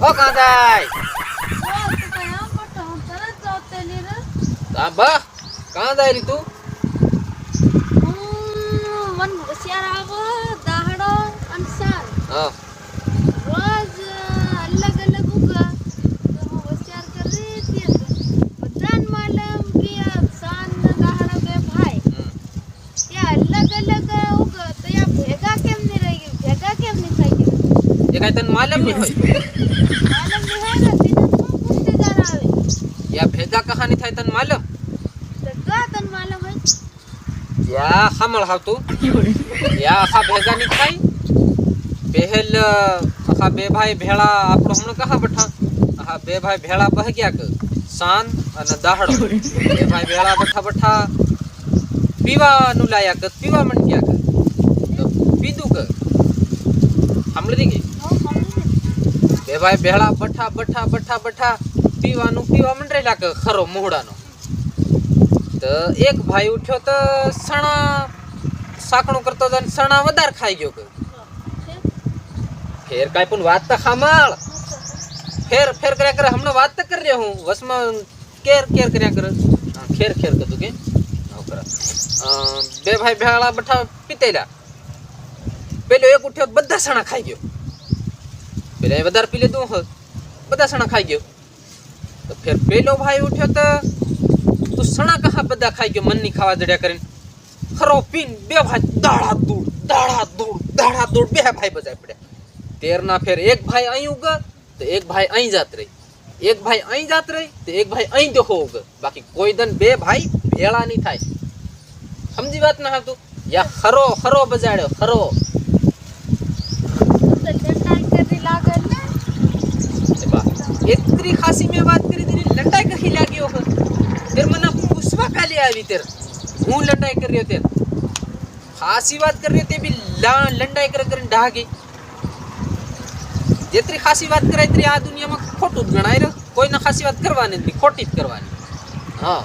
ओ कहाँ जाए बा कहाँ जाए री तू हाँ ये काय तन मालूम नहीं होय या भेगा कहानी थाय तन मालूम या हमळ हाव तू या आखा भेगा नहीं थाय पहल आखा बे भाई भेड़ा आपरो हमने कहा बैठा आखा बे भाई भेड़ा बह गया क सान अने दाहड़ो बे भाई भेड़ा बैठा बैठा पीवा नु लाया क पीवा मन गया क तो पीदू क हमले दी बे भाई भेड़ा बैठा बैठा बैठा बैठा पीवा मन रेला क खरो मोहड़ा नो तो एक भाई उठ्यो तो सणा साकणो करतो जन सणा वदार खाई गयो क फेर काय पण वात त खामाळ फेर फेर करया कर हमने वात त कर रहे हूं वसमा केर केर करया कर खेर खेर क तू के आओ कर बे भाई भेड़ा बैठा पीतेला पेलो एक उठ्यो बधा सणा खाई गयो पेला वदार पी ले दू ह बधा सणा खाई गयो तो फिर पेलो भाई उठ्यो तो तू सणा कहा बधा खाई गयो मन नहीं खावा जड़या करीन खरो पीन बे भाई दाड़ा दूड़ बे भाई बजाय पड़े तेर ना फिर एक भाई आई उग तो एक भाई आई जात रही एक भाई आई जात रही तो एक भाई आई देखो उग बाकी कोई दिन बे भाई भेड़ा नहीं थाय समझी बात ना तू या खरो खरो बजाड़ो खरो इतनी खासी में बात करी तेरी लंडाई कहीं लागी हो तेरे मना पुष्पा काले आवी तेर हूं लंडाई कर रही हो तेर खासी बात कर रही हो ते भी लंडाई कर ढागे जितनी खासी बात करे इतनी आ दुनिया में खोटू गणाई रे कोई ना खासी बात करवानी नहीं खोटी करवानी हाँ